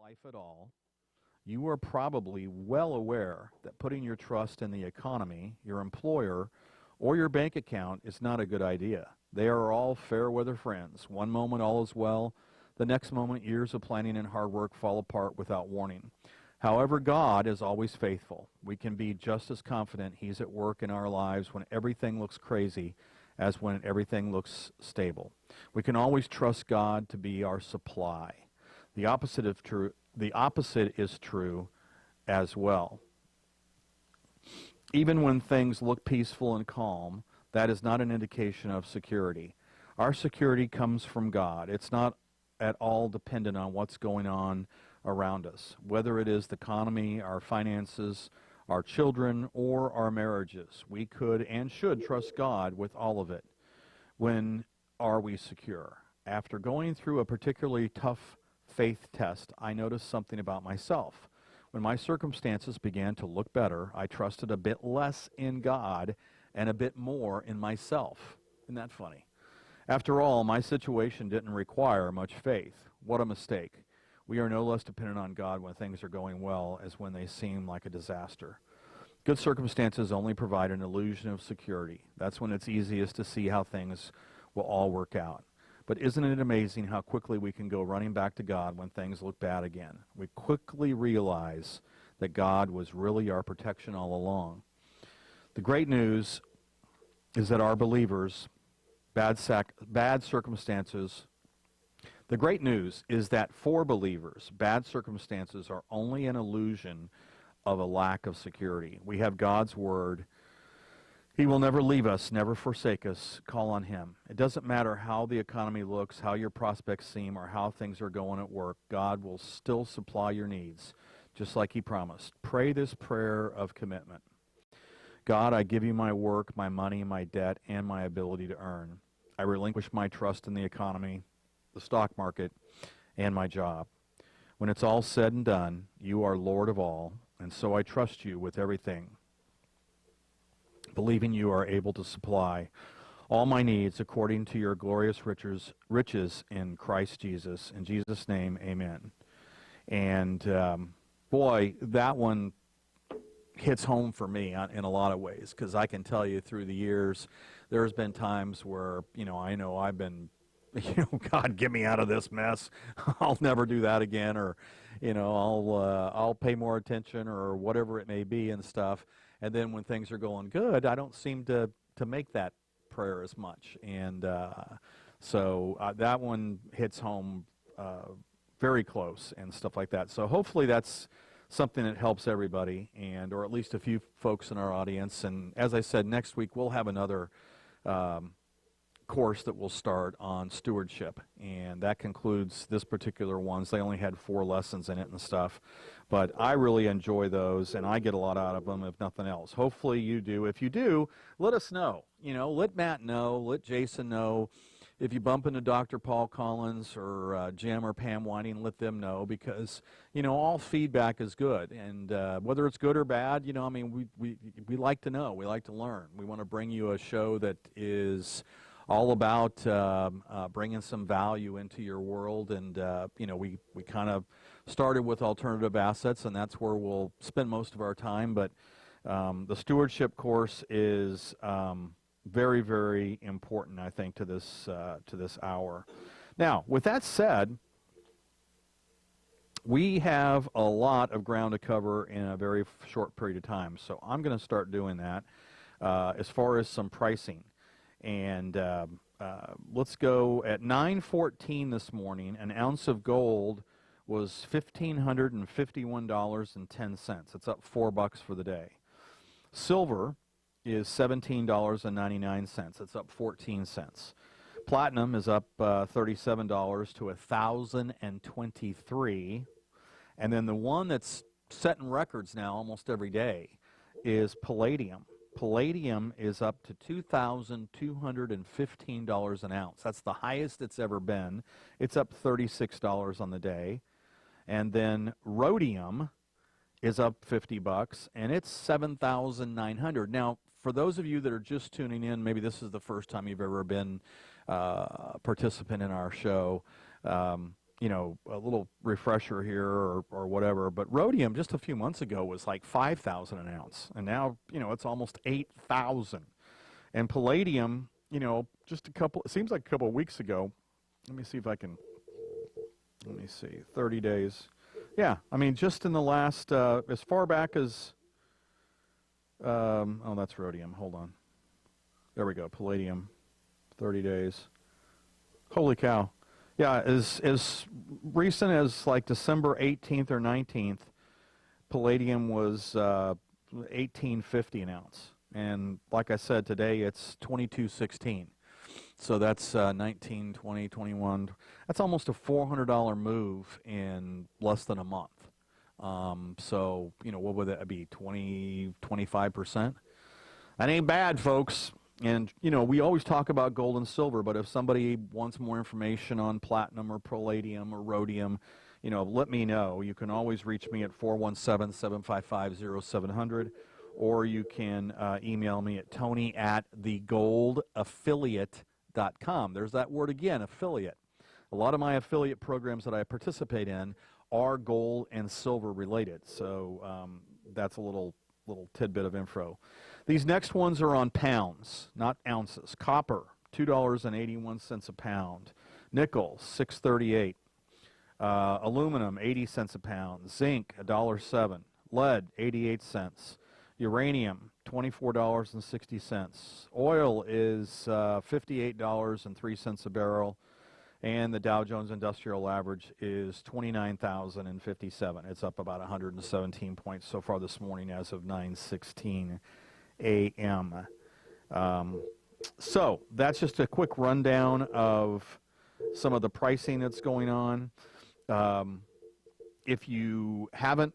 life at all, you are probably well aware that putting your trust in the economy, your employer, or your bank account is not a good idea. They are all fair weather friends. One moment all is well, the next moment years of planning and hard work fall apart without warning. However, God is always faithful. We can be just as confident He's at work in our lives when everything looks crazy as when everything looks stable. We can always trust God to be our supply. The opposite is true as well. Even when things look peaceful and calm, that is not an indication of security. Our security comes from God. It's not at all dependent on what's going on around us, whether it is the economy, our finances, our children, or our marriages. We could and should trust God with all of it. When are we secure? After going through a particularly tough faith test, I noticed something about myself. When my circumstances began to look better, I trusted a bit less in God and a bit more in myself. Isn't that funny? After all, my situation didn't require much faith. What a mistake. We are no less dependent on God when things are going well as when they seem like a disaster. Good circumstances only provide an illusion of security. That's when it's easiest to see how things will all work out. But isn't it amazing how quickly we can go running back to God when things look bad again? We quickly realize that God was really our protection all along. The great news is that our believers, bad circumstances, the great news is that for believers, bad circumstances are only an illusion of a lack of security. We have God's word. He will never leave us, never forsake us. Call on Him. It doesn't matter how the economy looks, how your prospects seem, or how things are going at work. God will still supply your needs, just like He promised. Pray this prayer of commitment. God, I give you my work, my money, my debt, and my ability to earn. I relinquish my trust in the economy, the stock market, and my job. When it's all said and done, you are Lord of all, and so I trust you with everything, believing you are able to supply all my needs according to your glorious riches in Christ Jesus. In Jesus' name, amen. And boy, that one hits home for me in a lot of ways, because I can tell you through the years, there's been times where, I know I've been, God, get me out of this mess. I'll never do that again, or, I'll pay more attention, or whatever it may be and stuff. And then when things are going good, I don't seem to make that prayer as much. And so that one hits home very close and stuff like that. So hopefully that's something that helps everybody, or at least a few folks in our audience. And as I said, next week we'll have another course that will start on stewardship, and that concludes this particular one. They only had 4 lessons in it and stuff, but I really enjoy those, and I get a lot out of them, if nothing else. Hopefully you do. If you do, let us know. Let Matt know, let Jason know. If you bump into Dr. Paul Collins or Jim or Pam Whiting, let them know, because all feedback is good, and whether it's good or bad, we like to know. We like to learn. We want to bring you a show that is all about bringing some value into your world. And we kind of started with alternative assets, and that's where we'll spend most of our time. But the stewardship course is very, very important, I think, to this hour. Now, with that said, we have a lot of ground to cover in a very short period of time, so I'm going to start doing that as far as some pricing. And let's go at 9:14 this morning. An ounce of gold was $1,551.10. It's up $4 for the day. Silver is $17.99. It's up 14 cents. Platinum is up $37 to $1,023. And then the one that's setting records now almost every day is palladium. Palladium is up to $2,215 an ounce. That's the highest it's ever been. It's up $36 on the day. And then rhodium is up $50, and it's $7,900. Now, for those of you that are just tuning in, maybe this is the first time you've ever been a participant in our show. you know, a little refresher here or whatever, but rhodium just a few months ago was like 5,000 an ounce, and now, you know, it's almost 8,000. And palladium, you know, just a couple, it seems like a couple of weeks ago, let me see if I can, let me see, 30 days. Yeah, I mean, just in the last, as far back as, oh, that's rhodium, hold on. There we go, palladium, 30 days. Holy cow. Yeah, as recent as like December 18th or 19th, palladium was 18.50 an ounce. And like I said, today it's 22.16. So that's 19, 20, 21. That's almost a $400 move in less than a month. So, you know, what would that be, 20, 25%? That ain't bad, folks. And, you know, we always talk about gold and silver, but if somebody wants more information on platinum or palladium or rhodium, you know, let me know. You can always reach me at 417-755-0700, or you can email me at tony@thegoldaffiliate.com. There's that word again, affiliate. A lot of my affiliate programs that I participate in are gold and silver related, so that's a little tidbit of info. These next ones are on pounds, not ounces. Copper, $2.81 a pound. Nickel, $6.38. Aluminum, 80 cents a pound. Zinc, $1.07. Lead, 88 cents. Uranium, $24.60. Oil is $58.03 a barrel. And the Dow Jones Industrial Average is 29,057. It's up about 117 points so far this morning as of 9:16 a.m. So that's just a quick rundown of some of the pricing that's going on. If you haven't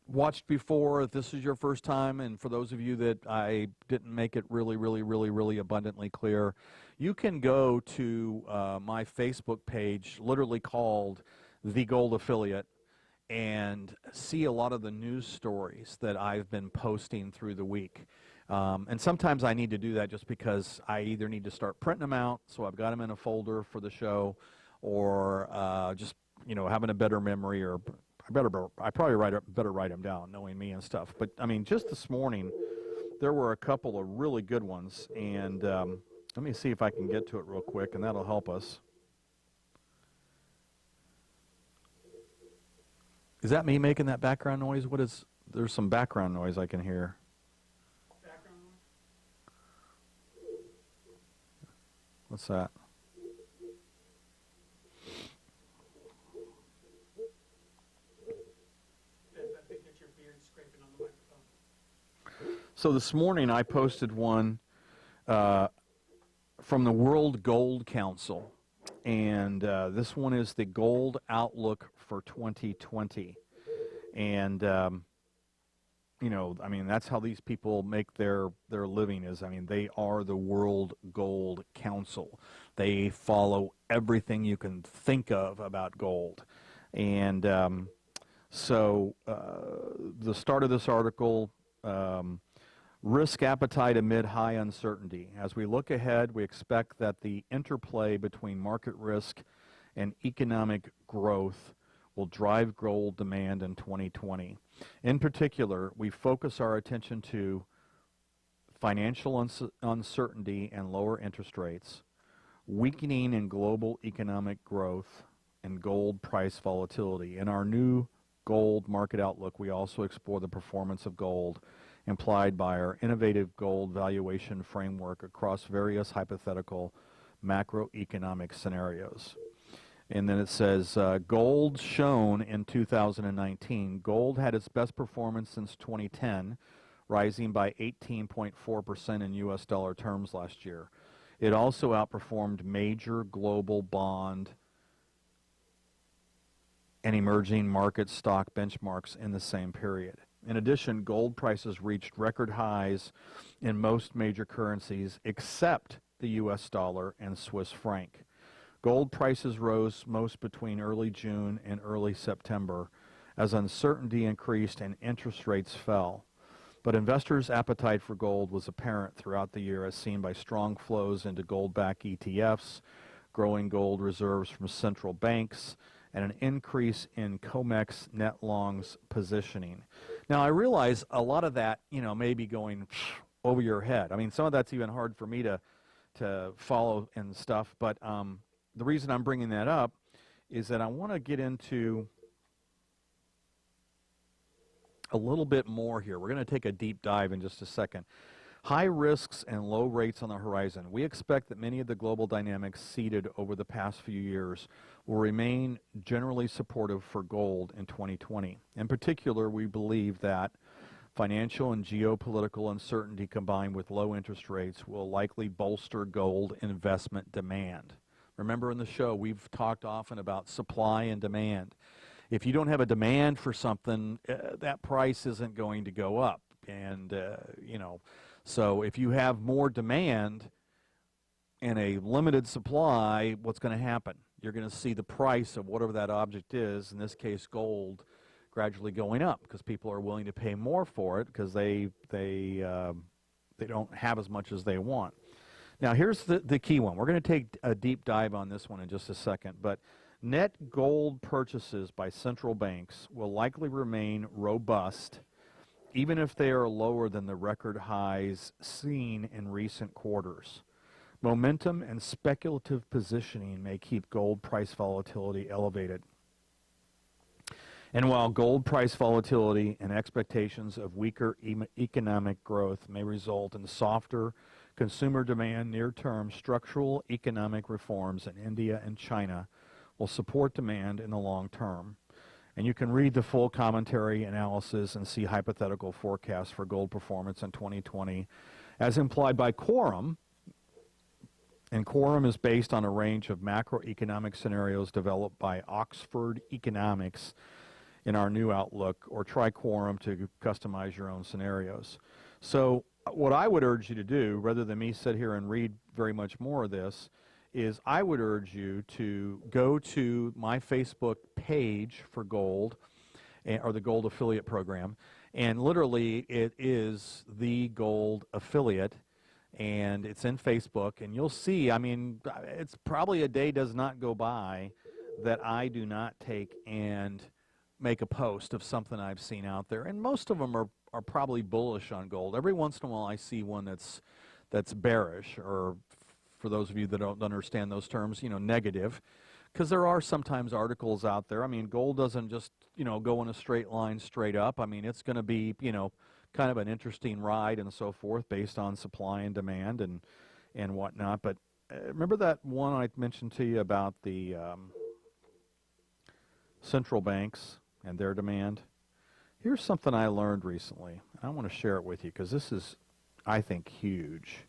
watched before, if this is your first time, and for those of you that I didn't make it really abundantly clear, you can go to my Facebook page, literally called The Gold Affiliate, and see a lot of the news stories that I've been posting through the week. And sometimes I need to do that just because I either need to start printing them out, so I've got them in a folder for the show, or just, you know, having a better memory, or I probably better write them down, knowing me and stuff. But I mean, just this morning, there were a couple of really good ones, and let me see if I can get to it real quick, and that'll help us. Is that me making that background noise? There's some background noise I can hear. Background noise? What's that? I think that's your beard scraping on the microphone. So this morning I posted one from the World Gold Council, and this one is the Gold Outlook for 2020. And you know, I mean, that's how these people make their living is, I mean, they are the World Gold Council. They follow everything you can think of about gold. And so the start of this article, risk appetite amid high uncertainty. As we look ahead, we expect that the interplay between market risk and economic growth will drive gold demand in 2020. In particular, we focus our attention to financial uncertainty and lower interest rates, weakening in global economic growth, and gold price volatility. In our new gold market outlook, we also explore the performance of gold implied by our innovative gold valuation framework across various hypothetical macroeconomic scenarios. And then it says, gold shown in 2019. Gold had its best performance since 2010, rising by 18.4% in U.S. dollar terms last year. It also outperformed major global bond and emerging market stock benchmarks in the same period. In addition, gold prices reached record highs in most major currencies except the U.S. dollar and Swiss franc. Gold prices rose most between early June and early September as uncertainty increased and interest rates fell. But investors' appetite for gold was apparent throughout the year, as seen by strong flows into gold-backed ETFs, growing gold reserves from central banks, and an increase in COMEX net longs positioning. Now, I realize a lot of that, may be going over your head. I mean, some of that's even hard for me to follow and stuff, but the reason I'm bringing that up is that I want to get into a little bit more here. We're going to take a deep dive in just a second. High risks and low rates on the horizon. We expect that many of the global dynamics seeded over the past few years will remain generally supportive for gold in 2020. In particular, we believe that financial and geopolitical uncertainty combined with low interest rates will likely bolster gold investment demand. Remember in the show, we've talked often about supply and demand. If you don't have a demand for something, that price isn't going to go up. And, so if you have more demand and a limited supply, what's going to happen? You're going to see the price of whatever that object is, in this case gold, gradually going up because people are willing to pay more for it because they don't have as much as they want. Now here's the key one. We're going to take a deep dive on this one in just a second, but net gold purchases by central banks will likely remain robust even if they are lower than the record highs seen in recent quarters. Momentum and speculative positioning may keep gold price volatility elevated. And while gold price volatility and expectations of weaker economic growth may result in softer consumer demand near term, structural economic reforms in India and China will support demand in the long term. And you can read the full commentary, analysis, and see hypothetical forecasts for gold performance in 2020 as implied by Quorum. And Quorum is based on a range of macroeconomic scenarios developed by Oxford Economics in our new outlook, or try Quorum to customize your own scenarios. So what I would urge you to do, rather than me sit here and read very much more of this, is I would urge you to go to my Facebook page for gold, or the Gold Affiliate Program, and literally it is the Gold Affiliate, and it's in Facebook, and you'll see, I mean, it's probably a day does not go by that I do not take and make a post of something I've seen out there, and most of them are probably bullish on gold. Every once in a while I see one that's bearish, or for those of you that don't understand those terms, negative, because there are sometimes articles out there. I mean, gold doesn't just, go in a straight line straight up. I mean, it's going to be, kind of an interesting ride and so forth based on supply and demand and whatnot. But remember that one I mentioned to you about the central banks and their demand? Here's something I learned recently. I want to share it with you because this is, I think, huge.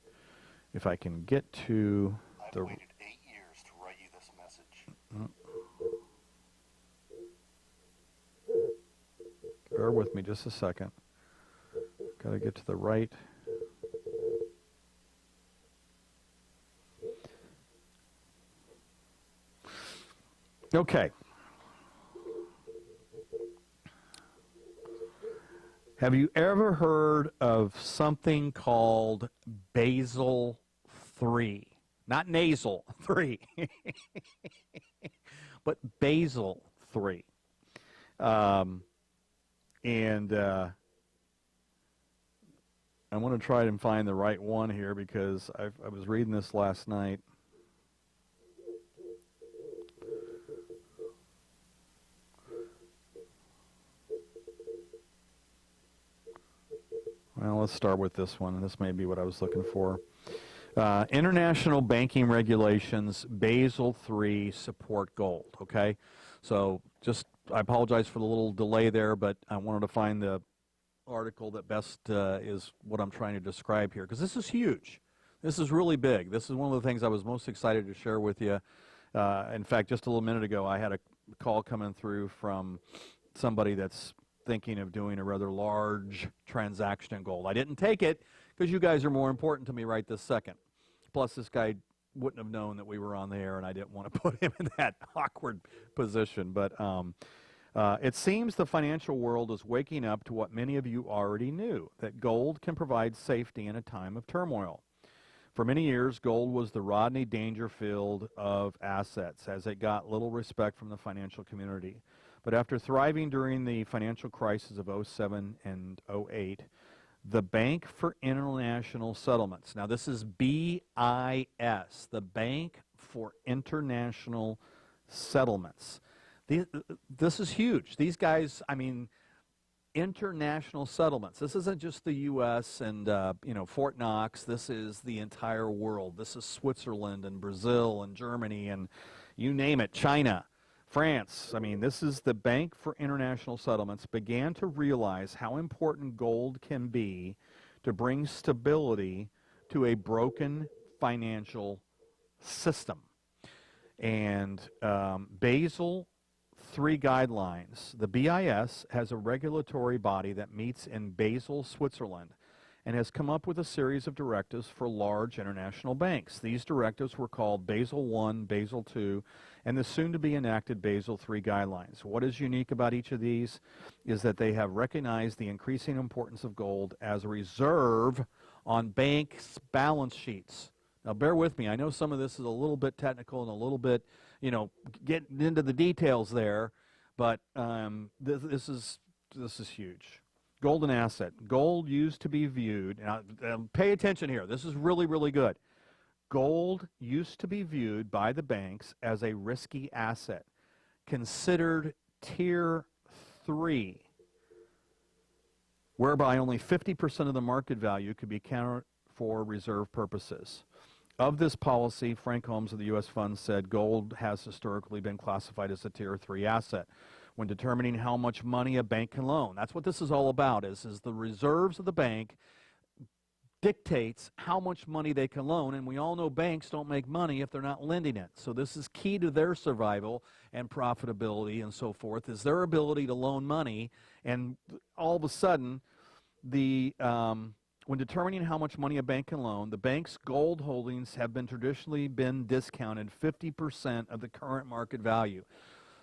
If I can get to the... I've waited 8 years to write you this message. Bear with me just a second. Got to get to the right. Okay. Have you ever heard of something called Basel III? Not nasal 3, but Basel III. I want to try and find the right one here because I was reading this last night. Well, let's start with this one, and this may be what I was looking for. International banking regulations, Basel III support gold, okay? So I apologize for the little delay there, but I wanted to find the article that best is what I'm trying to describe here, because this is huge. This is really big. This is one of the things I was most excited to share with you. In fact, just a little minute ago, I had a call coming through from somebody that's thinking of doing a rather large transaction in gold. I didn't take it because you guys are more important to me right this second. Plus, this guy wouldn't have known that we were on the air, and I didn't want to put him in that awkward position. But it seems the financial world is waking up to what many of you already knew, that gold can provide safety in a time of turmoil. For many years, gold was the Rodney Dangerfield of assets, as it got little respect from the financial community. But after thriving during the financial crisis of '07 and '08, the Bank for International Settlements, now this is BIS, the Bank for International Settlements. This is huge. These guys, I mean, international settlements. This isn't just the U.S. and Fort Knox. This is the entire world. This is Switzerland and Brazil and Germany and you name it, China, France. I mean, this is the Bank for International Settlements began to realize how important gold can be to bring stability to a broken financial system. And Basel III guidelines. The BIS has a regulatory body that meets in Basel, Switzerland, and has come up with a series of directives for large international banks. These directives were called Basel I, Basel II, and the soon-to-be enacted Basel III guidelines. What is unique about each of these is that they have recognized the increasing importance of gold as a reserve on banks' balance sheets. Now, bear with me. I know some of this is a little bit technical and a little bit, getting into the details there, but this is huge. Golden asset. Gold used to be viewed, and pay attention here. This is really, really good. Gold used to be viewed by the banks as a risky asset, considered Tier 3, whereby only 50% of the market value could be accounted for reserve purposes. Of this policy, Frank Holmes of the U.S. Fund said gold has historically been classified as a Tier 3 asset when determining how much money a bank can loan. That's what this is all about, is the reserves of the bank dictates how much money they can loan, and we all know banks don't make money if they're not lending it. So this is key to their survival and profitability and so forth, is their ability to loan money, and all of a sudden, when determining how much money a bank can loan, the bank's gold holdings have traditionally been discounted 50% of the current market value.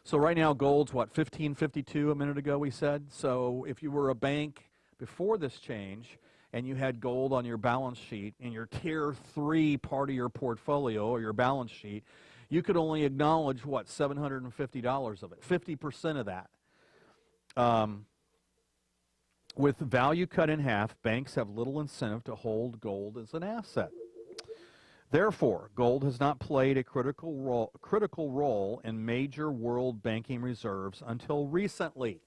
So right now, gold's what, $15.52 a minute ago we said? So if you were a bank before this change and you had gold on your balance sheet in your Tier 3 part of your portfolio or your balance sheet, you could only acknowledge, what, $750 of it, 50% of that. With value cut in half, banks have little incentive to hold gold as an asset. Therefore, gold has not played a critical role in major world banking reserves until recently.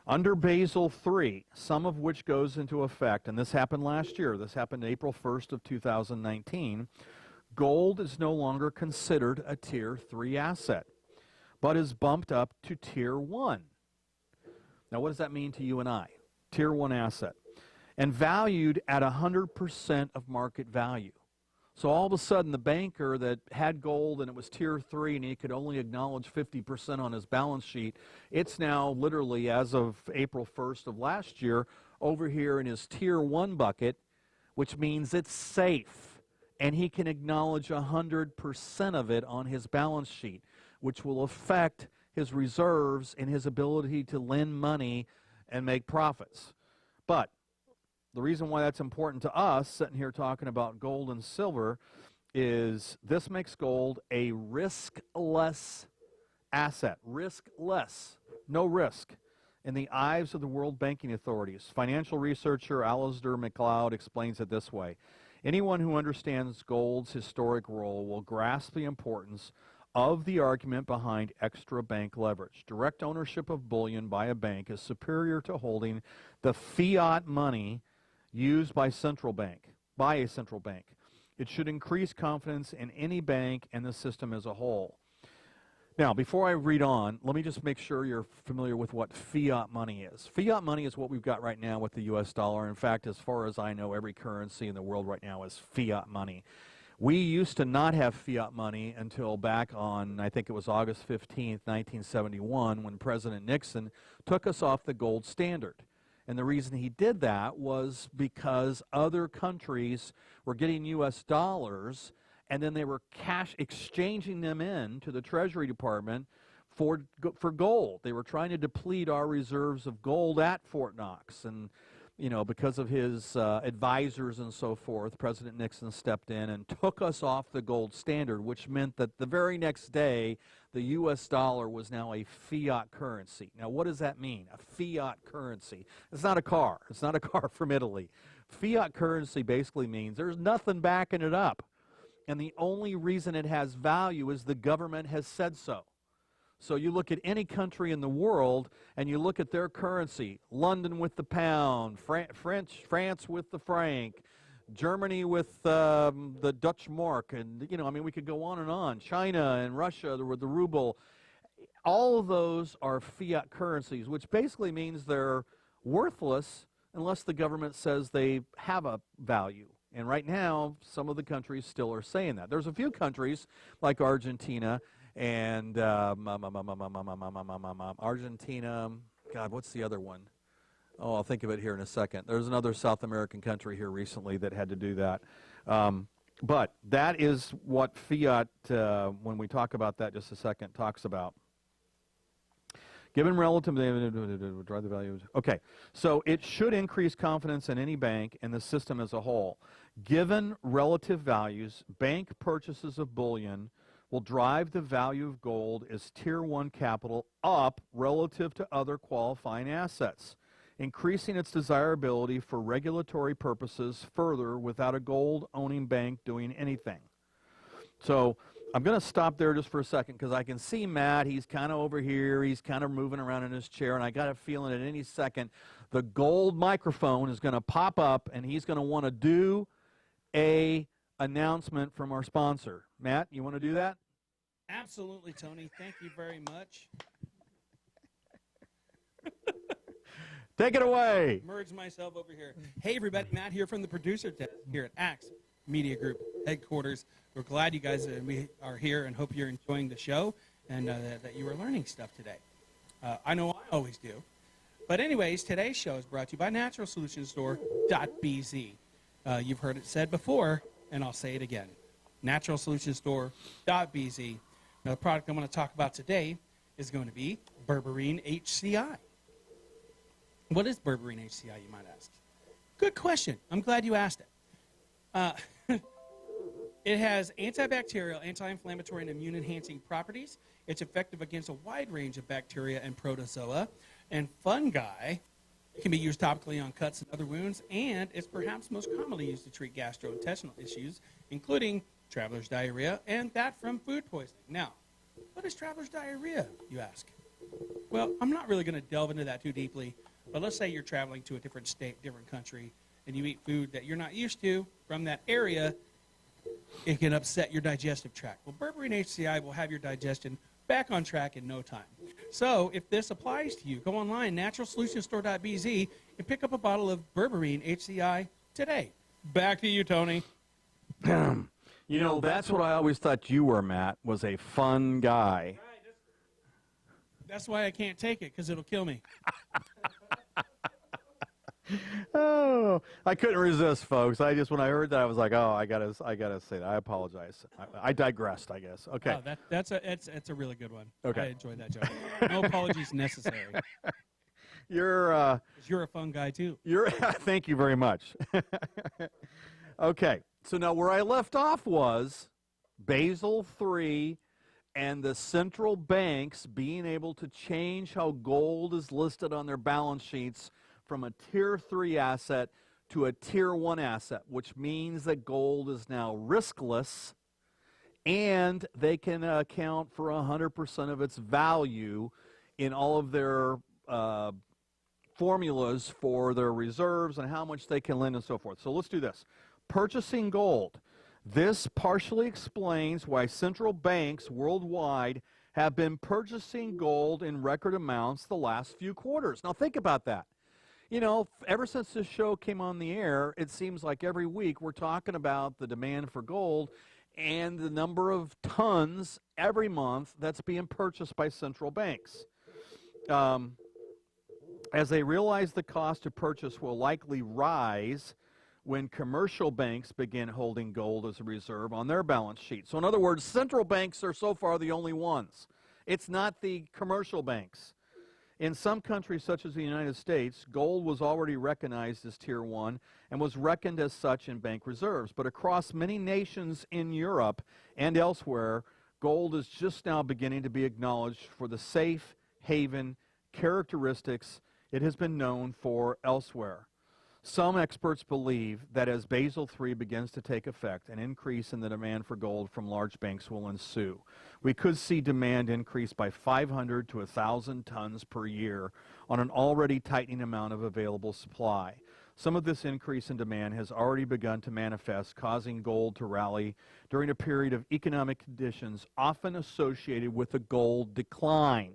Under Basel III, some of which goes into effect, and this happened last year, this happened April 1st of 2019, gold is no longer considered a Tier 3 asset, but is bumped up to Tier 1. Now, what does that mean to you and I? Tier 1 asset, and valued at 100% of market value. So all of a sudden, the banker that had gold and it was Tier 3 and he could only acknowledge 50% on his balance sheet, it's now literally, as of April 1st of last year, over here in his Tier 1 bucket, which means it's safe, and he can acknowledge 100% of it on his balance sheet, which will affect his reserves and his ability to lend money and make profits. But the reason why that's important to us, sitting here talking about gold and silver, is this makes gold a riskless asset. Riskless. No risk. In the eyes of the world banking authorities. Financial researcher Alasdair Macleod explains it this way. Anyone who understands gold's historic role will grasp the importance of the argument behind extra bank leverage. Direct ownership of bullion by a bank is superior to holding the fiat money used by a central bank. It should increase confidence in any bank and the system as a whole. Now, before I read on, let me just make sure you're familiar with what fiat money is. Fiat money is what we've got right now with the U.S. dollar. In fact, as far as I know, every currency in the world right now is fiat money. We used to not have fiat money until back on, I think it was August 15th, 1971, when President Nixon took us off the gold standard. And the reason he did that was because other countries were getting U.S. dollars, and then they were cash exchanging them in to the Treasury Department for gold. They were trying to deplete our reserves of gold at Fort Knox. And because of his advisors and so forth, President Nixon stepped in and took us off the gold standard, which meant that the very next day, the U.S. dollar was now a fiat currency. Now, what does that mean? A fiat currency. It's not a car. It's not a car from Italy. Fiat currency basically means there's nothing backing it up. And the only reason it has value is the government has said so. So you look at any country in the world and you look at their currency, London with the pound, France with the franc, Germany with the Dutch mark, and we could go on and on. China and Russia with the ruble. All of those are fiat currencies, which basically means they're worthless unless the government says they have a value. And right now, some of the countries still are saying that. There's a few countries like Argentina and Argentina, God, what's the other one? Oh, I'll think of it here in a second. There's another South American country here recently that had to do that. But that is what fiat, when we talk about that just a second, talks about. Given relative, drive the values. Okay, so it should increase confidence in any bank and the system as a whole. Given relative values, bank purchases of bullion will drive the value of gold as Tier 1 capital up relative to other qualifying assets, increasing its desirability for regulatory purposes further without a gold-owning bank doing anything. So I'm going to stop there just for a second because I can see Matt. He's kind of over here. He's kind of moving around in his chair, and I got a feeling at any second the gold microphone is going to pop up, and he's going to want to do a announcement from our sponsor. Matt, you want to do that? Absolutely, Tony. Thank you very much. Take it away. Merge myself over here. Hey, everybody. Matt here from the producer desk here at Axe Media Group headquarters. We're glad you guys are here and hope you're enjoying the show and that you are learning stuff today. I know I always do. But anyways, today's show is brought to you by naturalsolutionstore.bz. You've heard it said before, and I'll say it again. naturalsolutionstore.bz. Now, the product I'm going to talk about today is going to be Berberine HCI. What is Berberine HCI, you might ask? Good question. I'm glad you asked it. It has antibacterial, anti-inflammatory, and immune-enhancing properties. It's effective against a wide range of bacteria and protozoa and fungi. It can be used topically on cuts and other wounds, and it's perhaps most commonly used to treat gastrointestinal issues, including traveler's diarrhea and that from food poisoning. Now, what is traveler's diarrhea, you ask? Well, I'm not really going to delve into that too deeply, but let's say you're traveling to a different state, different country, and you eat food that you're not used to from that area. It can upset your digestive tract. Well, Berberine HCI will have your digestion back on track in no time. So if this applies to you, go online, naturalsolutionstore.bz, and pick up a bottle of Berberine HCI today. Back to you, Tony. That's what I always thought you were, Matt, was a fun guy. That's why I can't take it, because it'll kill me. Oh, I couldn't resist, folks. When I heard that, I was like, oh, I gotta say that. I apologize. I digressed, I guess. Okay. Oh, that's a really good one. Okay. I enjoyed that joke. No apologies necessary. You're a fun guy too. Thank you very much. Okay. So now where I left off was Basel III and the central banks being able to change how gold is listed on their balance sheets from a Tier 3 asset to a Tier 1 asset, which means that gold is now riskless and they can account for 100% of its value in all of their formulas for their reserves and how much they can lend and so forth. So let's do this. Purchasing gold. This partially explains why central banks worldwide have been purchasing gold in record amounts the last few quarters. Now think about that. Ever since this show came on the air, it seems like every week we're talking about the demand for gold and the number of tons every month that's being purchased by central banks. As they realize the cost to purchase will likely rise when commercial banks begin holding gold as a reserve on their balance sheet. So in other words, central banks are so far the only ones. It's not the commercial banks. In some countries, such as the United States, gold was already recognized as Tier 1 and was reckoned as such in bank reserves. But across many nations in Europe and elsewhere, gold is just now beginning to be acknowledged for the safe haven characteristics it has been known for elsewhere. Some experts believe that as Basel III begins to take effect, an increase in the demand for gold from large banks will ensue. We could see demand increase by 500 to 1,000 tons per year on an already tightening amount of available supply. Some of this increase in demand has already begun to manifest, causing gold to rally during a period of economic conditions often associated with a gold decline.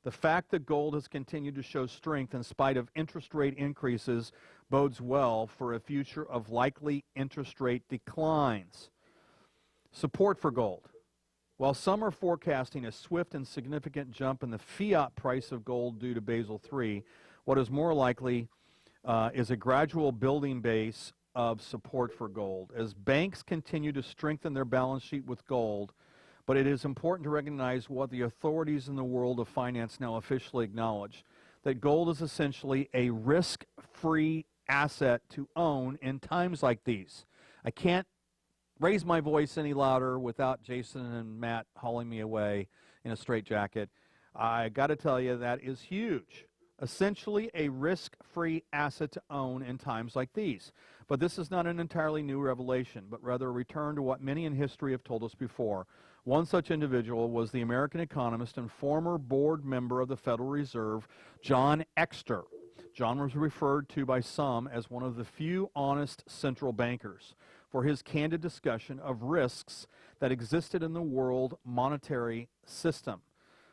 The fact that gold has continued to show strength in spite of interest rate increases bodes well for a future of likely interest rate declines. Support for gold. While some are forecasting a swift and significant jump in the fiat price of gold due to Basel III, what is more likely is a gradual building base of support for gold. As banks continue to strengthen their balance sheet with gold, but it is important to recognize what the authorities in the world of finance now officially acknowledge, that gold is essentially a risk-free asset to own in times like these. I can't raise my voice any louder without Jason and Matt hauling me away in a straitjacket. I got to tell you, that is huge. Essentially a risk-free asset to own in times like these. But this is not an entirely new revelation, but rather a return to what many in history have told us before. One such individual was the American economist and former board member of the Federal Reserve, John Exter. John was referred to by some as one of the few honest central bankers for his candid discussion of risks that existed in the world monetary system.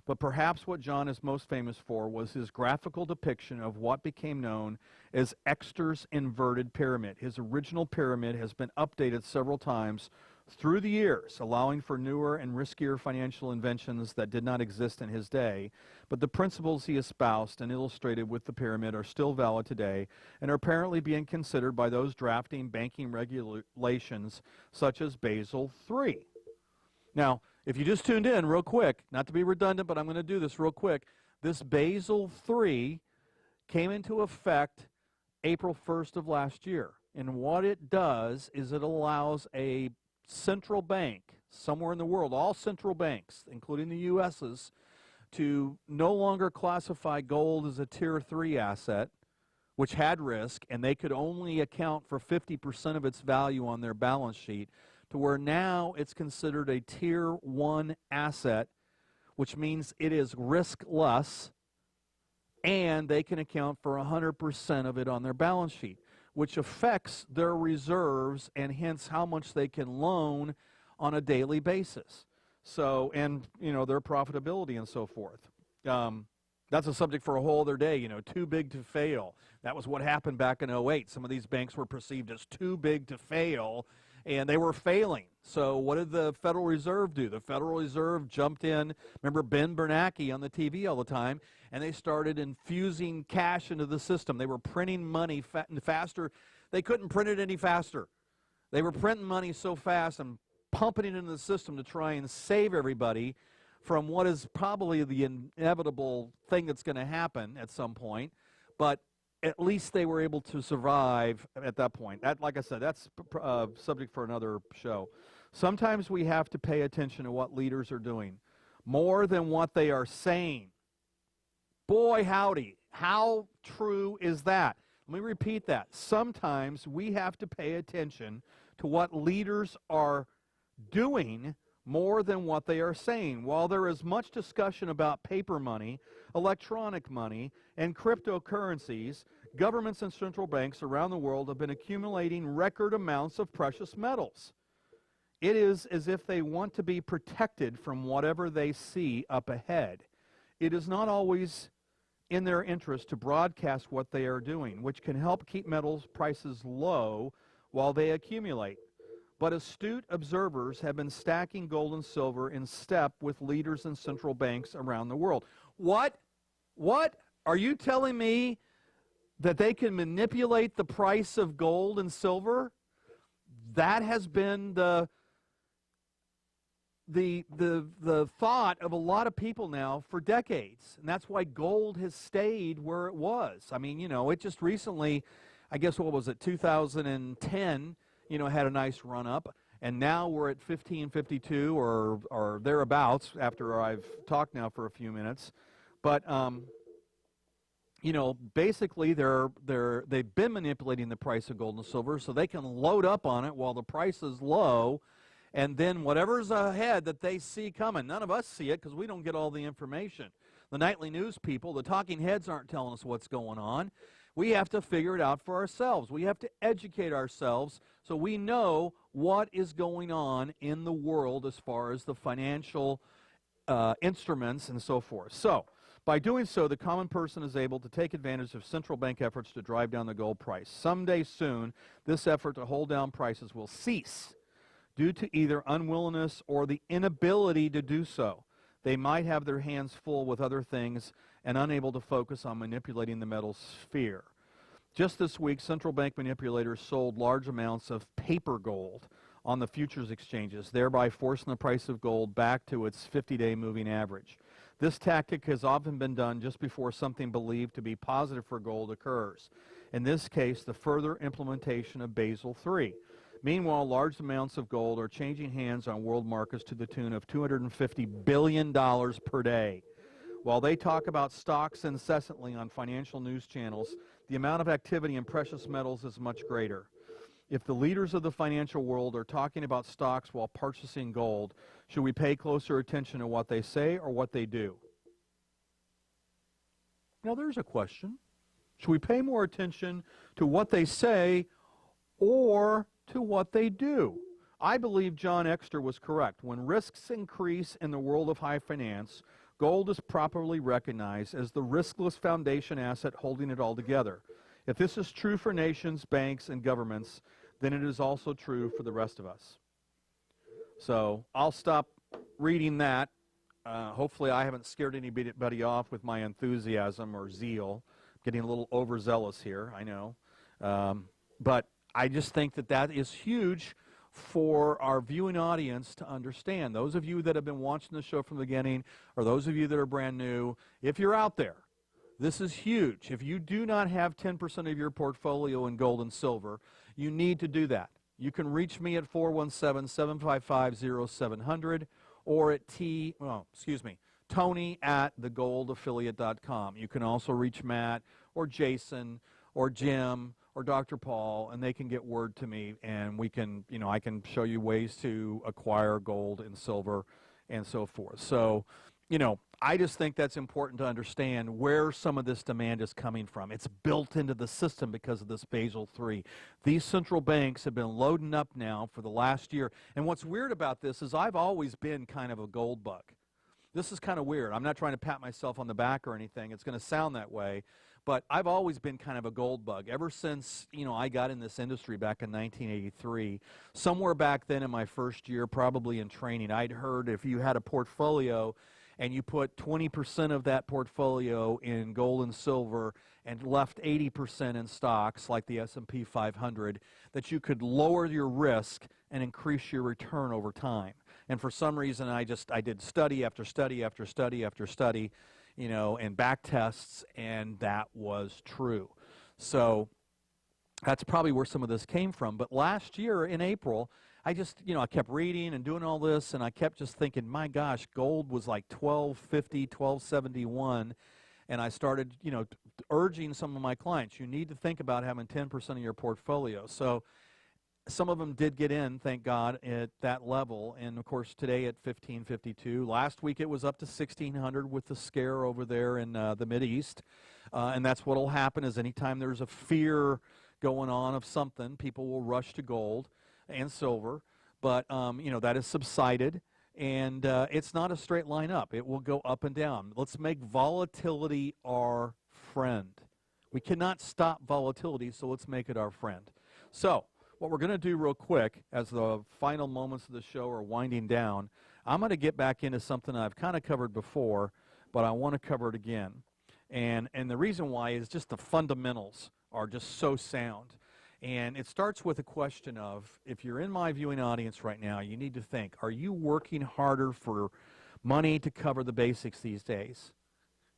But perhaps what John is most famous for was his graphical depiction of what became known as Exter's inverted pyramid. His original pyramid has been updated several times through the years, allowing for newer and riskier financial inventions that did not exist in his day. But the principles he espoused and illustrated with the pyramid are still valid today and are apparently being considered by those drafting banking regulations such as Basel III. Now, if you just tuned in real quick, not to be redundant, but I'm going to do this real quick, this Basel III came into effect April 1st of last year. And what it does is it allows a central bank somewhere in the world, all central banks, including the U.S.'s, to no longer classify gold as a Tier 3 asset, which had risk, and they could only account for 50% of its value on their balance sheet, to where now it's considered a Tier 1 asset, which means it is riskless, and they can account for 100% of it on their balance sheet, which affects their reserves and hence how much they can loan on a daily basis. So, and, you know, their profitability and so forth. That's a subject for a whole other day, you know, too big to fail. That was what happened back in 2008. Some of these banks were perceived as too big to fail, and they were failing. So what did the Federal Reserve do? The Federal Reserve jumped in. Remember Ben Bernanke on the TV all the time, and they started infusing cash into the system. They were printing money faster. They couldn't print it any faster. They were printing money so fast and pumping it into the system to try and save everybody from what is probably the inevitable thing that's going to happen at some point. But at least they were able to survive at that point. That, like I said, that's a subject for another show. Sometimes we have to pay attention to what leaders are doing more than what they are saying. Boy, howdy, how true is that? Let me repeat that. Sometimes we have to pay attention to what leaders are doing more than what they are saying. While there is much discussion about paper money, electronic money, and cryptocurrencies, governments and central banks around the world have been accumulating record amounts of precious metals. It is as if they want to be protected from whatever they see up ahead. It is not always in their interest to broadcast what they are doing, which can help keep metals prices low while they accumulate. But astute observers have been stacking gold and silver in step with leaders and central banks around the world. What? Are you telling me that they can manipulate the price of gold and silver? That has been the the thought of a lot of people now for decades, and that's why gold has stayed where it was. I mean, you know, it just recently, I guess what was it, 2010, you know, had a nice run up, and now we're at 1552 or thereabouts after I've talked now for a few minutes. But you know, basically they've been manipulating the price of gold and silver so they can load up on it while the price is low, and then whatever's ahead that they see coming. None of us see it because we don't get all the information. The nightly news people, the talking heads aren't telling us what's going on. We have to figure it out for ourselves. We have to educate ourselves so we know what is going on in the world as far as the financial instruments and so forth. So, by doing so, the common person is able to take advantage of central bank efforts to drive down the gold price. Someday soon, this effort to hold down prices will cease due to either unwillingness or the inability to do so. They might have their hands full with other things and unable to focus on manipulating the metal sphere. Just this week, central bank manipulators sold large amounts of paper gold on the futures exchanges, thereby forcing the price of gold back to its 50-day moving average. This tactic has often been done just before something believed to be positive for gold occurs. In this case, the further implementation of Basel III. Meanwhile, large amounts of gold are changing hands on world markets to the tune of $250 billion per day. While they talk about stocks incessantly on financial news channels, the amount of activity in precious metals is much greater. If the leaders of the financial world are talking about stocks while purchasing gold, should we pay closer attention to what they say or what they do? Now there's a question. Should we pay more attention to what they say or to what they do? I believe John Exter was correct. When risks increase in the world of high finance, gold is properly recognized as the riskless foundation asset holding it all together. If this is true for nations, banks, and governments, then it is also true for the rest of us. So I'll stop reading that. Hopefully I haven't scared anybody off with my enthusiasm or zeal. Getting a little overzealous here, I know. But I just think that that is huge for our viewing audience to understand. Those of you that have been watching the show from the beginning, or those of you that are brand new, if you're out there, this is huge. If you do not have 10% of your portfolio in gold and silver, you need to do that. You can reach me at 417-755-0700 or at Tony@thegoldaffiliate.com. You can also reach Matt or Jason or Jim or Dr. Paul, and they can get word to me, and we can, you know, I can show you ways to acquire gold and silver and so forth. So, you know, I just think that's important to understand where some of this demand is coming from. It's built into the system because of this Basel III. These central banks have been loading up now for the last year. And what's weird about this is I've always been kind of a gold bug. This is kind of weird. I'm not trying to pat myself on the back or anything. It's going to sound that way. But I've always been kind of a gold bug. Ever since, you know, I got in this industry back in 1983, somewhere back then in my first year, probably in training, I'd heard if you had a portfolio and you put 20% of that portfolio in gold and silver and left 80% in stocks like the S&P 500, that you could lower your risk and increase your return over time. And for some reason, I did study after study after study after study, you know, and back tests, and that was true. So that's probably where some of this came from. But last year in April, I just, you know, I kept reading and doing all this, and I kept just thinking, my gosh, gold was like $12.50, $12.71, and I started, you know, urging some of my clients, you need to think about having 10% of your portfolio. So some of them did get in, thank God, at that level, and of course today at 1552. Last week it was up to 1600 with the scare over there in the Mideast, and that's what will happen is anytime there's a fear going on of something, people will rush to gold and silver, but you know, that has subsided, and it's not a straight line up. It will go up and down. Let's make volatility our friend. We cannot stop volatility, so let's make it our friend. So what we're going to do real quick as the final moments of the show are winding down, I'm going to get back into something I've kind of covered before, but I want to cover it again. And the reason why is just the fundamentals are just so sound. And it starts with a question of, if you're in my viewing audience right now, you need to think, are you working harder for money to cover the basics these days?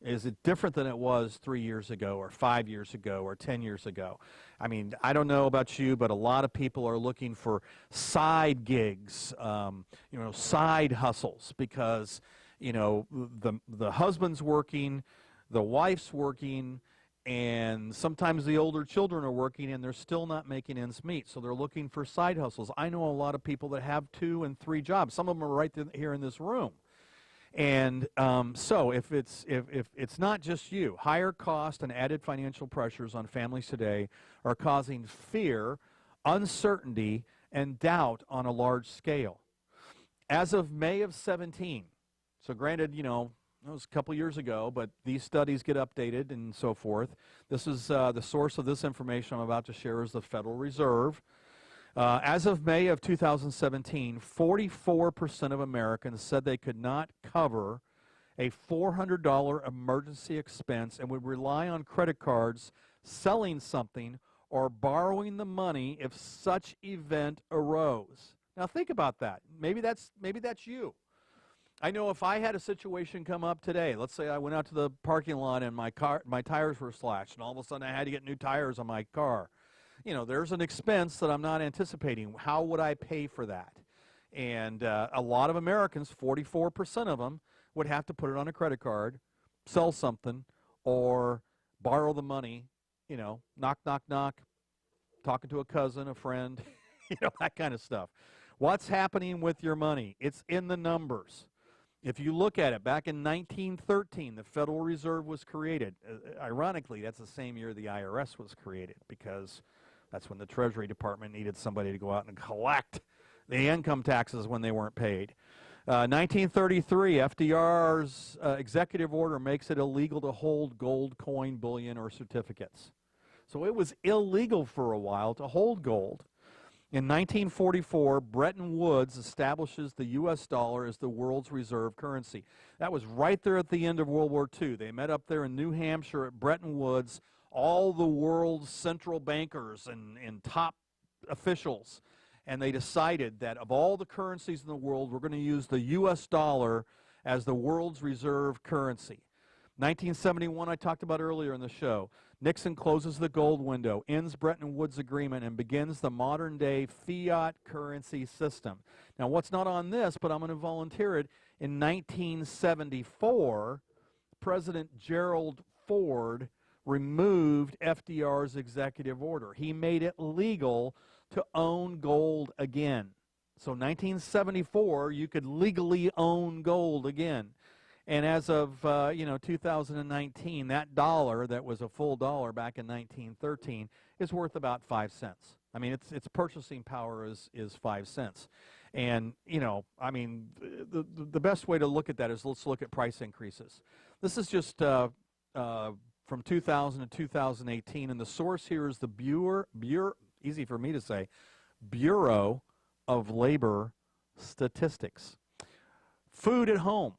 Is it different than it was 3 years ago or 5 years ago or 10 years ago? I mean, I don't know about you, but a lot of people are looking for side gigs, side hustles, because, the husband's working, the wife's working, and sometimes the older children are working and they're still not making ends meet. So they're looking for side hustles. I know a lot of people that have 2 and 3 jobs. Some of them are right here in this room. And so if it's not just you, higher cost and added financial pressures on families today are causing fear, uncertainty, and doubt on a large scale. As of May of 17, so granted, it was a couple years ago, but these studies get updated and so forth. This is the source of this information I'm about to share is the Federal Reserve. As of May of 2017, 44% of Americans said they could not cover a $400 emergency expense and would rely on credit cards, selling something, or borrowing the money if such event arose. Now think about that. Maybe that's you. I know if I had a situation come up today, let's say I went out to the parking lot and my tires were slashed, and all of a sudden I had to get new tires on my car. There's an expense that I'm not anticipating. How would I pay for that? And a lot of Americans, 44% of them, would have to put it on a credit card, sell something, or borrow the money, knock, knock, knock, talking to a cousin, a friend, that kind of stuff. What's happening with your money? It's in the numbers. If you look at it, back in 1913, the Federal Reserve was created. Ironically, that's the same year the IRS was created, because that's when the Treasury Department needed somebody to go out and collect the income taxes when they weren't paid. 1933, FDR's executive order makes it illegal to hold gold, coin, bullion, or certificates. So it was illegal for a while to hold gold. In 1944, Bretton Woods establishes the U.S. dollar as the world's reserve currency. That was right there at the end of World War II. They met up there in New Hampshire at Bretton Woods, all the world's central bankers and top officials, and they decided that of all the currencies in the world, we're going to use the U.S. dollar as the world's reserve currency. 1971, I talked about earlier in the show. Nixon closes the gold window, ends Bretton Woods agreement, and begins the modern-day fiat currency system. Now, what's not on this, but I'm going to volunteer it, in 1974, President Gerald Ford removed FDR's executive order. He made it legal to own gold again. So 1974, you could legally own gold again. And as of 2019, that dollar that was a full dollar back in 1913 is worth about 5 cents. I mean, its purchasing power is 5 cents. And the best way to look at that is, let's look at price increases. This is just from 2000 to 2018, and the source here is the easy for me to say, Bureau of Labor Statistics. Food at home,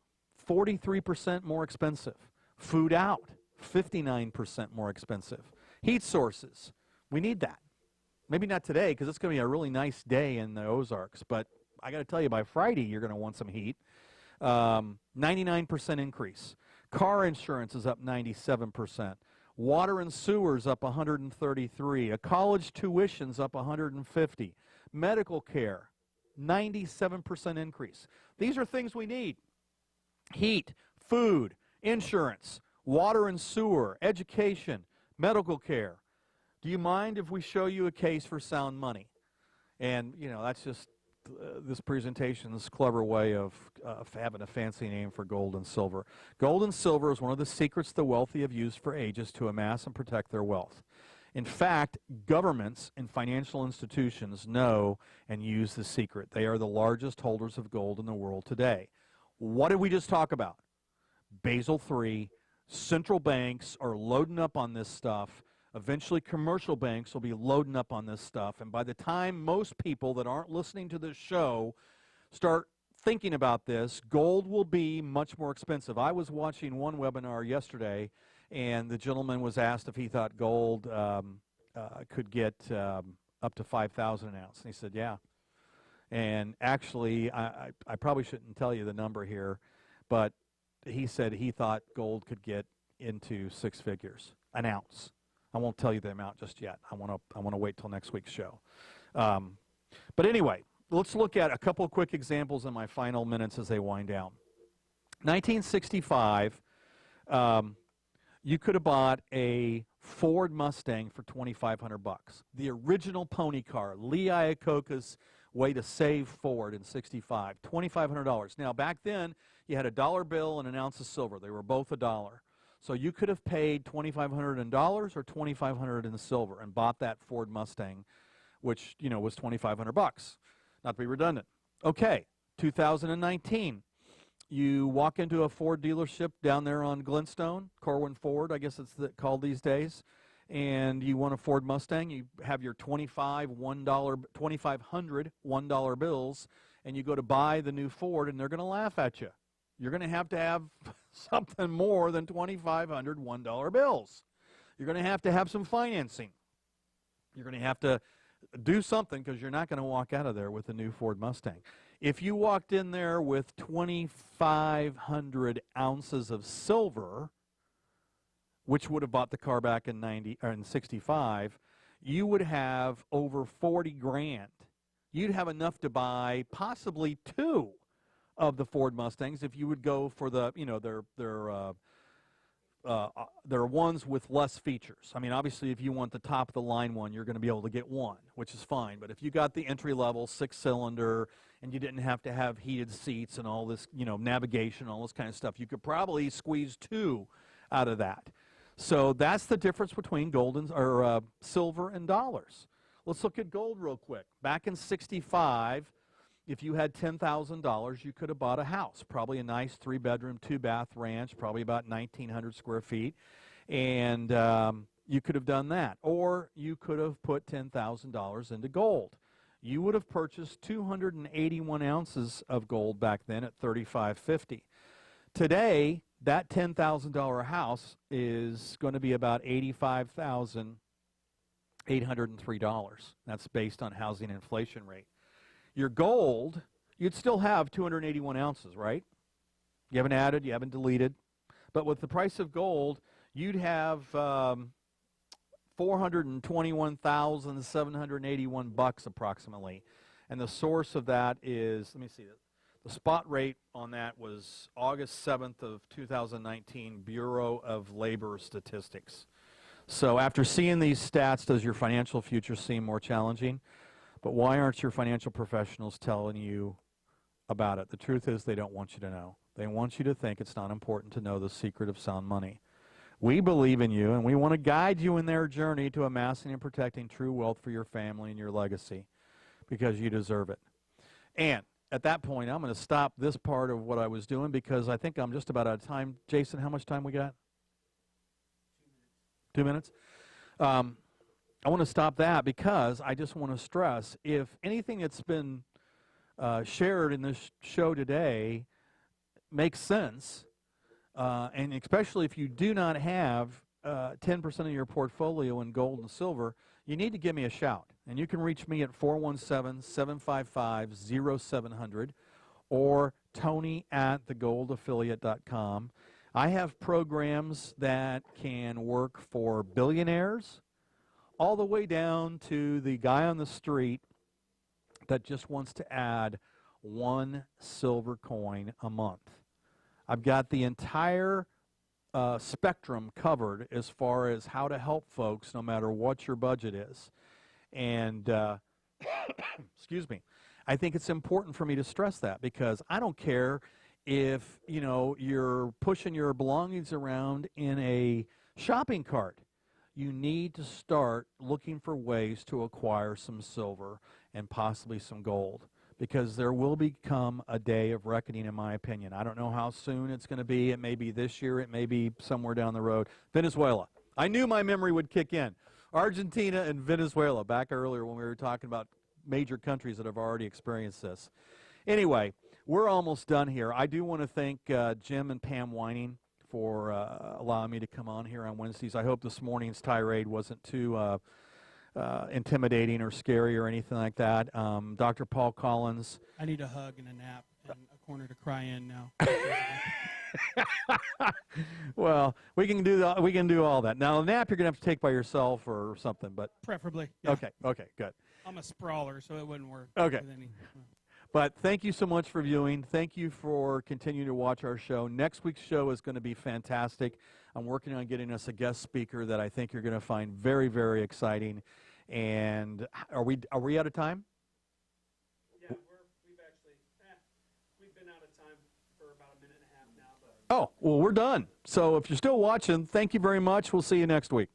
43% more expensive. Food out, 59% more expensive. Heat sources, we need that. Maybe not today, because it's going to be a really nice day in the Ozarks, but I got to tell you, by Friday, you're going to want some heat. 99% increase. Car insurance is up 97%. Water and sewers up 133. A college tuition's up 150. Medical care, 97% increase. These are things we need. Heat, food, insurance, water and sewer, education, medical care. Do you mind if we show you a case for sound money? And, that's just this presentation's clever way of having a fancy name for gold and silver. Gold and silver is one of the secrets the wealthy have used for ages to amass and protect their wealth. In fact, governments and financial institutions know and use the secret. They are the largest holders of gold in the world today. What did we just talk about? Basel III, central banks are loading up on this stuff. Eventually, commercial banks will be loading up on this stuff. And by the time most people that aren't listening to this show start thinking about this, gold will be much more expensive. I was watching one webinar yesterday, and the gentleman was asked if he thought gold could get up to 5,000 an ounce. And he said, yeah. And actually, I probably shouldn't tell you the number here, but he said he thought gold could get into six figures an ounce. I won't tell you the amount just yet. I want to wait till next week's show. But anyway, let's look at a couple of quick examples in my final minutes as they wind down. 1965, you could have bought a Ford Mustang for $2,500. The original pony car, Lee Iacocca's way to save Ford in 65, $2,500. Now, back then, you had a dollar bill and an ounce of silver. They were both $1. So you could have paid $2,500 in dollars or $2,500 in silver and bought that Ford Mustang, which, was $2,500. Not to be redundant. Okay, 2019. You walk into a Ford dealership down there on Glenstone, Corwin Ford, I guess it's called these days, and you want a Ford Mustang. You have your $2,500 $1 bills, and you go to buy the new Ford, and they're going to laugh at you. You're going to have something more than $2,500 $1 bills. You're going to have some financing. You're going to have to do something because you're not going to walk out of there with a new Ford Mustang. If you walked in there with 2,500 ounces of silver, which would have bought the car back in 65, you would have over 40 grand. You'd have enough to buy possibly two of the Ford Mustangs if you would go for the, they're ones with less features. I mean, obviously, if you want the top of the line one, you're going to be able to get one, which is fine. But if you got the entry level 6-cylinder and you didn't have to have heated seats and all this, navigation, all this kind of stuff, you could probably squeeze two out of that. So that's the difference between gold or silver and dollars. Let's look at gold real quick. Back in 65, if you had $10,000, you could have bought a house, probably a nice 3-bedroom, 2-bath ranch, probably about 1,900 square feet, and you could have done that. Or you could have put $10,000 into gold. You would have purchased 281 ounces of gold back then at $35.50. Today, that $10,000 house is going to be about $85,803. That's based on housing inflation rate. Your gold, you'd still have 281 ounces, right? You haven't added, you haven't deleted. But with the price of gold, you'd have $421,781 approximately. And the source of that is, let me see, the spot rate on that was August 7th of 2019, Bureau of Labor Statistics. So after seeing these stats, does your financial future seem more challenging? But why aren't your financial professionals telling you about it? The truth is they don't want you to know. They want you to think it's not important to know the secret of sound money. We believe in you, and we want to guide you in their journey to amassing and protecting true wealth for your family and your legacy because you deserve it. And at that point, I'm going to stop this part of what I was doing because I think I'm just about out of time. Jason, how much time we got? 2 minutes? I want to stop that because I just want to stress, if anything that's been shared in this show today makes sense, and especially if you do not have 10% of your portfolio in gold and silver, you need to give me a shout. And you can reach me at 417-755-0700 or Tony@thegoldaffiliate.com. I have programs that can work for billionaires, all the way down to the guy on the street that just wants to add one silver coin a month. I've got the entire spectrum covered as far as how to help folks no matter what your budget is. And, excuse me, I think it's important for me to stress that because I don't care if, you're pushing your belongings around in a shopping cart. You need to start looking for ways to acquire some silver and possibly some gold because there will become a day of reckoning, in my opinion. I don't know how soon it's going to be. It may be this year. It may be somewhere down the road. Venezuela. I knew my memory would kick in. Argentina and Venezuela, back earlier when we were talking about major countries that have already experienced this. Anyway, we're almost done here. I do want to thank Jim and Pam Whining for allowing me to come on here on Wednesdays. I hope this morning's tirade wasn't too intimidating or scary or anything like that. Dr. Paul Collins. I need a hug and a nap and a corner to cry in now. Well, we can do all that. Now, a nap you're gonna have to take by yourself or something. But Preferably. Yeah. okay, good. I'm a sprawler, so it wouldn't work. Okay. With any, But thank you so much for viewing. Thank you for continuing to watch our show. Next week's show is going to be fantastic. I'm working on getting us a guest speaker that I think you're going to find very, very exciting. And are we out of time? Yeah, we've been out of time for about a minute and a half now, but. Oh, well, we're done. So if you're still watching, thank you very much. We'll see you next week.